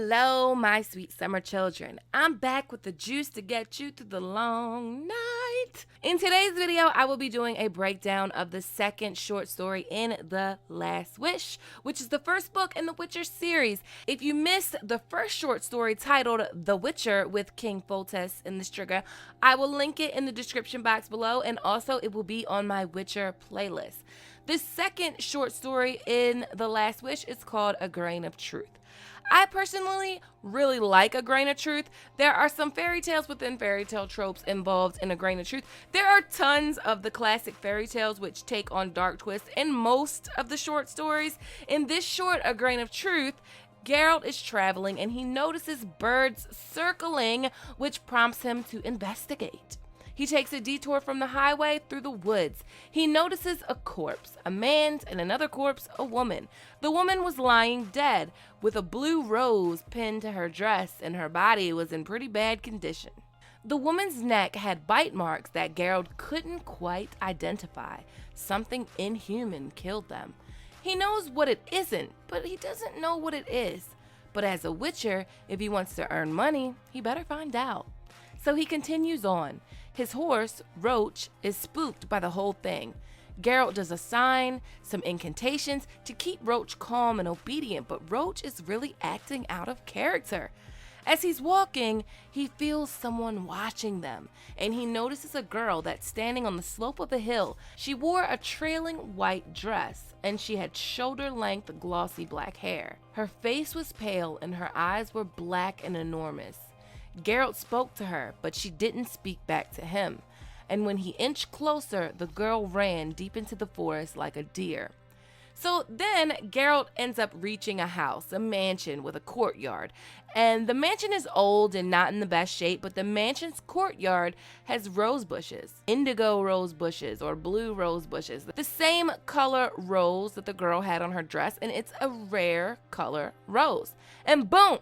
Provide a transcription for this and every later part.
Hello, my sweet summer children. I'm back with the juice to get you through the long night. In today's video, I will be doing a breakdown of the second short story in The Last Wish, which is the first book in the Witcher series. If you missed the first short story titled The Witcher with King Foltest in the Striga, I will link it in the description box below, and also it will be on my Witcher playlist. The second short story in The Last Wish is called A Grain of Truth. I personally really like A Grain of Truth. There are some fairy tales within fairy tale tropes involved in A Grain of Truth. There are tons of the classic fairy tales which take on dark twists in most of the short stories. In this short, A Grain of Truth, Geralt is traveling and he notices birds circling, which prompts him to investigate. He takes a detour from the highway through the woods. He notices a corpse, a man's, and another corpse, a woman. The woman was lying dead, with a blue rose pinned to her dress, and her body was in pretty bad condition. The woman's neck had bite marks that Geralt couldn't quite identify. Something inhuman killed them. He knows what it isn't, but he doesn't know what it is. But as a Witcher, if he wants to earn money, he better find out. So he continues on. His horse, Rouge, is spooked by the whole thing. Geralt does a sign, some incantations to keep Rouge calm and obedient, but Rouge is really acting out of character. As he's walking, he feels someone watching them, and he notices a girl that's standing on the slope of a hill. She wore a trailing white dress, and she had shoulder-length glossy black hair. Her face was pale, and her eyes were black and enormous. Geralt spoke to her, but she didn't speak back to him, and when he inched closer, the girl ran deep into the forest like a deer. So then Geralt ends up reaching a house, a mansion with a courtyard, and the mansion is old and not in the best shape, but the mansion's courtyard has rose bushes, indigo rose bushes or blue rose bushes, the same color rose that the girl had on her dress, and it's a rare color rose. And boom!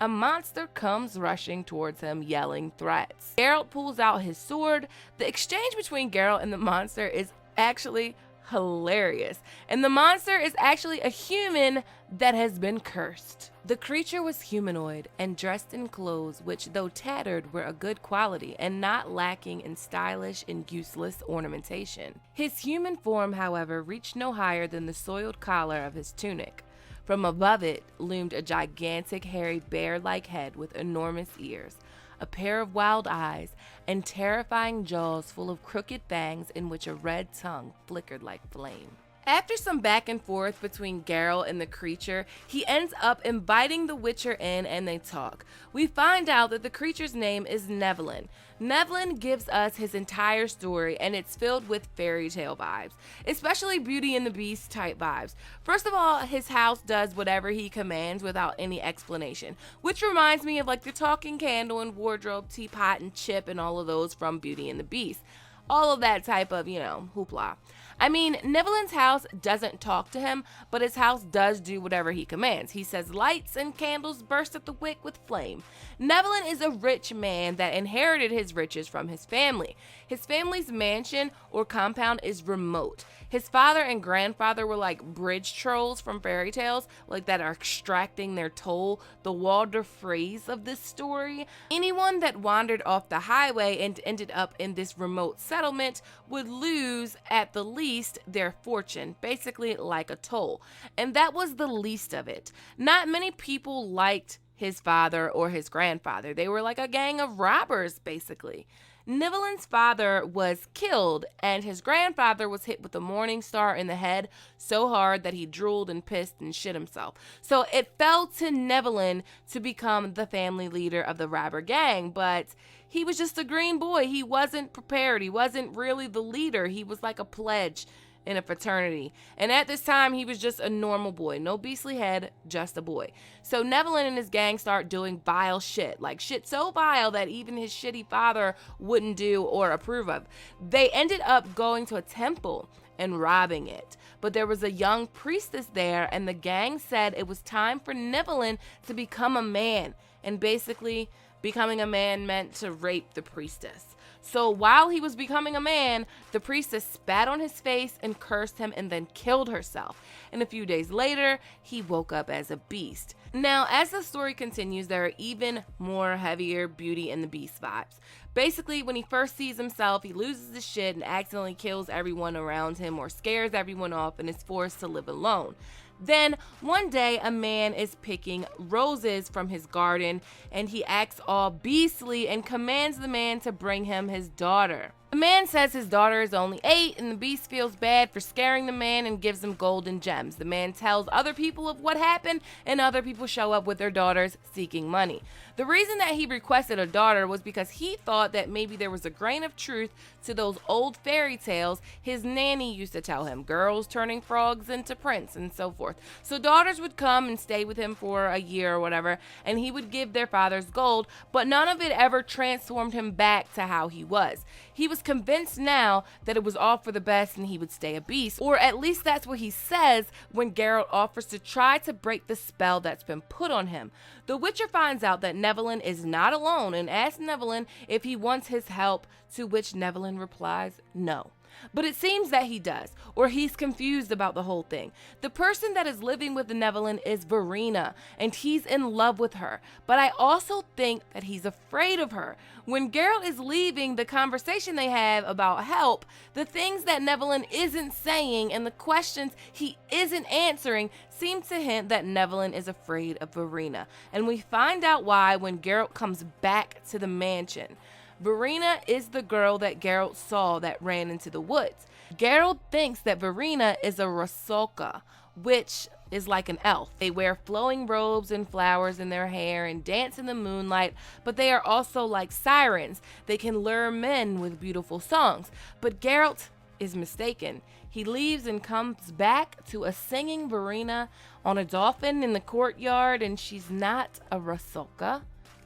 A monster comes rushing towards him, yelling threats. Geralt pulls out his sword. The exchange between Geralt and the monster is actually hilarious. And the monster is actually a human that has been cursed. The creature was humanoid and dressed in clothes which, though tattered, were a good quality and not lacking in stylish and useless ornamentation. His human form, however, reached no higher than the soiled collar of his tunic. From above it loomed a gigantic, hairy, bear-like head with enormous ears, a pair of wild eyes, and terrifying jaws full of crooked fangs in which a red tongue flickered like flame. After some back and forth between Geralt and the creature, he ends up inviting the Witcher in and they talk. We find out that the creature's name is Nivellen. Nivellen gives us his entire story, and it's filled with fairy tale vibes, especially Beauty and the Beast type vibes. First of all, his house does whatever he commands without any explanation, which reminds me of like the talking candle and wardrobe, teapot and chip and all of those from Beauty and the Beast. All of that type of, hoopla. I mean, Nivellen's house doesn't talk to him, but his house does do whatever he commands. He says lights and candles burst at the wick with flame. Nivellen is a rich man that inherited his riches from his family. His family's mansion or compound is remote. His father and grandfather were like bridge trolls from fairy tales, like that are extracting their toll, the Walder phrase of this story. Anyone that wandered off the highway and ended up in this remote settlement would lose at the least their fortune, basically like a toll. And that was the least of it. Not many people liked his father or his grandfather. They were like a gang of robbers, basically. Nivellen's father was killed, and his grandfather was hit with a morning star in the head so hard that he drooled and pissed and shit himself. So it fell to Nivellen to become the family leader of the robber gang, but he was just a green boy. He wasn't prepared. He wasn't really the leader. He was like a pledge in a fraternity. And at this time, he was just a normal boy. No beastly head, just a boy. So Nivellen and his gang start doing vile shit. Like shit so vile that even his shitty father wouldn't do or approve of. They ended up going to a temple and robbing it. But there was a young priestess there, and the gang said it was time for Nivellen to become a man. And basically, becoming a man meant to rape the priestess. So while he was becoming a man, the priestess spat on his face and cursed him and then killed herself. And a few days later, he woke up as a beast. Now, as the story continues, there are even more heavier Beauty and the Beast vibes. Basically, when he first sees himself, he loses his shit and accidentally kills everyone around him or scares everyone off and is forced to live alone. Then, one day, a man is picking roses from his garden, and he acts all beastly and commands the man to bring him his daughter. The man says his daughter is only 8, and the beast feels bad for scaring the man and gives him gold and gems. The man tells other people of what happened, and other people show up with their daughters seeking money. The reason that he requested a daughter was because he thought that maybe there was a grain of truth to those old fairy tales his nanny used to tell him, girls turning frogs into prince and so forth. So daughters would come and stay with him for a year or whatever, and he would give their fathers gold, but none of it ever transformed him back to how he was. He was convinced now that it was all for the best and he would stay a beast, or at least that's what he says when Geralt offers to try to break the spell that's been put on him. The Witcher finds out that Nivellen is not alone and asks Nivellen if he wants his help, to which Nivellen replies no. But it seems that he does, or he's confused about the whole thing. The person that is living with Nivellen is Verena, and he's in love with her. But I also think that he's afraid of her. When Geralt is leaving, the conversation they have about help, the things that Nivellen isn't saying and the questions he isn't answering seem to hint that Nivellen is afraid of Verena. And we find out why when Geralt comes back to the mansion. Verena is the girl that Geralt saw that ran into the woods. Geralt thinks that Verena is a Rusalka, which is like an elf. They wear flowing robes and flowers in their hair and dance in the moonlight, but they are also like sirens. They can lure men with beautiful songs. But Geralt is mistaken. He leaves and comes back to a singing Verena on a dolphin in the courtyard, and she's not a Rusalka,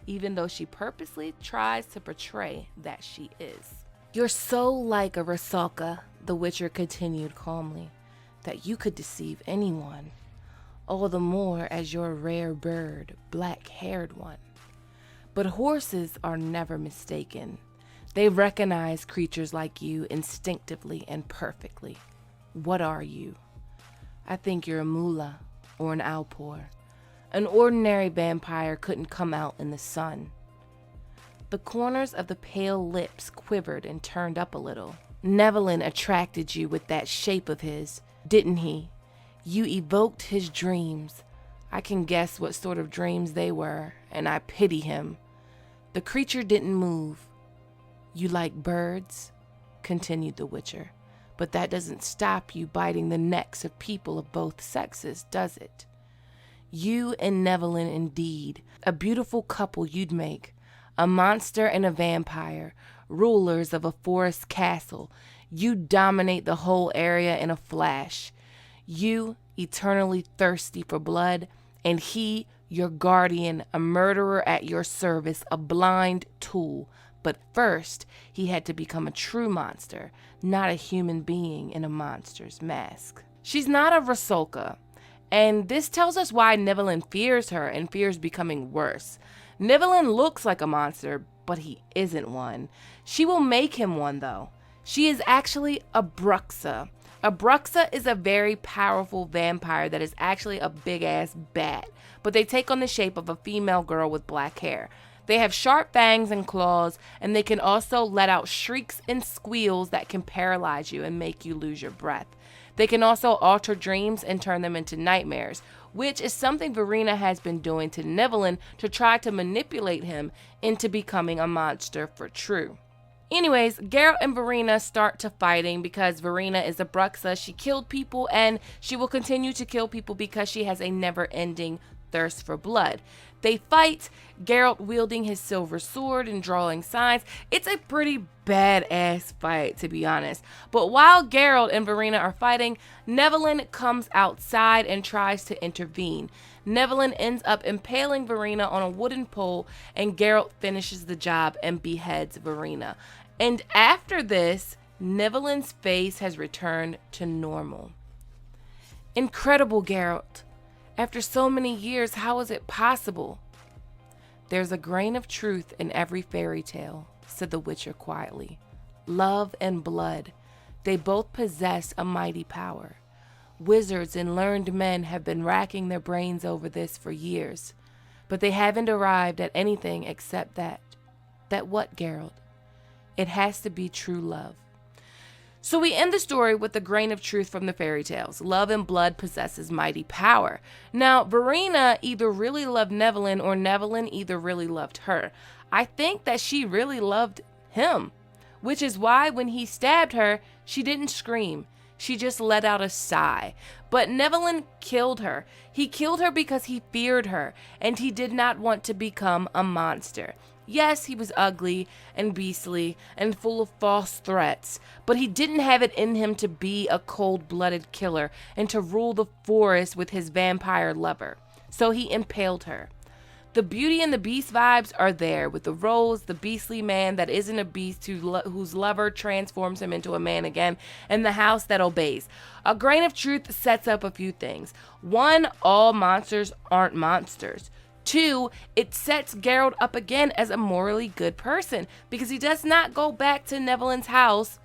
even though she purposely tries to portray that she is. You're so like a Rusalka, the Witcher continued calmly, that you could deceive anyone, all the more as you're a rare bird, black-haired one. But horses are never mistaken. They recognize creatures like you instinctively and perfectly. What are you? I think you're a Mula or an Alpor. An ordinary vampire couldn't come out in the sun. The corners of the pale lips quivered and turned up a little. Nivellen attracted you with that shape of his, didn't he? You evoked his dreams. I can guess what sort of dreams they were, and I pity him. The creature didn't move. You like birds? Continued the Witcher. But that doesn't stop you biting the necks of people of both sexes, does it? You and Nivellen indeed, a beautiful couple you'd make, a monster and a vampire, rulers of a forest castle. You dominate the whole area in a flash. You, eternally thirsty for blood, and he, your guardian, a murderer at your service, a blind tool. But first, he had to become a true monster, not a human being in a monster's mask. She's not a Rusalka. And this tells us why Nivellen fears her and fears becoming worse. Nivellen looks like a monster, but he isn't one. She will make him one, though. She is actually a Bruxa. A Bruxa is a very powerful vampire that is actually a big-ass bat, but they take on the shape of a female girl with black hair. They have sharp fangs and claws, and they can also let out shrieks and squeals that can paralyze you and make you lose your breath. They can also alter dreams and turn them into nightmares, which is something Verena has been doing to Nivellen to try to manipulate him into becoming a monster for true. Anyways, Geralt and Verena start to fighting because Verena is a Bruxa. She killed people and she will continue to kill people because she has a never-ending thirst for blood. They fight, Geralt wielding his silver sword and drawing signs. It's a pretty badass fight, to be honest. But while Geralt and Verena are fighting, Nivellen comes outside and tries to intervene. Nivellen ends up impaling Verena on a wooden pole, and Geralt finishes the job and beheads Verena. And after this, Nivellen's face has returned to normal. Incredible, Geralt. After so many years, how is it possible? There's a grain of truth in every fairy tale, said the Witcher quietly. Love and blood. They both possess a mighty power. Wizards and learned men have been racking their brains over this for years, but they haven't arrived at anything except that. That what, Geralt? It has to be true love. So we end the story with a grain of truth from the fairy tales. Love and blood possesses mighty power. Now, Verena either really loved Nivellen or Nivellen either really loved her. I think that she really loved him, which is why when he stabbed her, she didn't scream. She just let out a sigh. But Nivellen killed her. He killed her because he feared her, and he did not want to become a monster. Yes, he was ugly and beastly and full of false threats, but he didn't have it in him to be a cold-blooded killer and to rule the forest with his vampire lover. So he impaled her. The Beauty and the Beast vibes are there with the Rouge, the beastly man that isn't a beast whose lover transforms him into a man again, and the house that obeys. A grain of truth sets up a few things. 1, all monsters aren't monsters. 2, it sets Geralt up again as a morally good person because he does not go back to Nivellen's house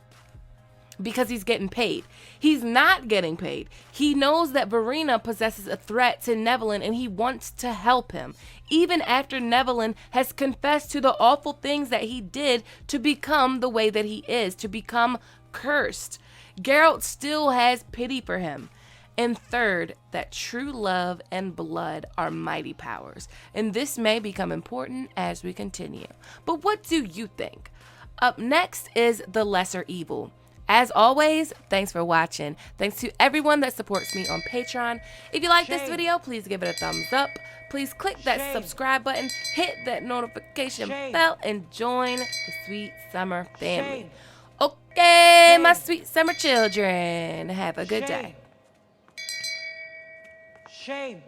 because he's getting paid. He's not getting paid. He knows that Verena possesses a threat to Nivellen and he wants to help him. Even after Nivellen has confessed to the awful things that he did to become the way that he is, to become cursed, Geralt still has pity for him. And third, that true love and blood are mighty powers. And this may become important as we continue. But what do you think? Up next is The Lesser Evil. As always, thanks for watching. Thanks to everyone that supports me on Patreon. If you like this video, please give it a thumbs up. Please click that subscribe button, hit that notification bell, and join the Sweet Summer family. Okay, my sweet summer children, have a good day. Shame.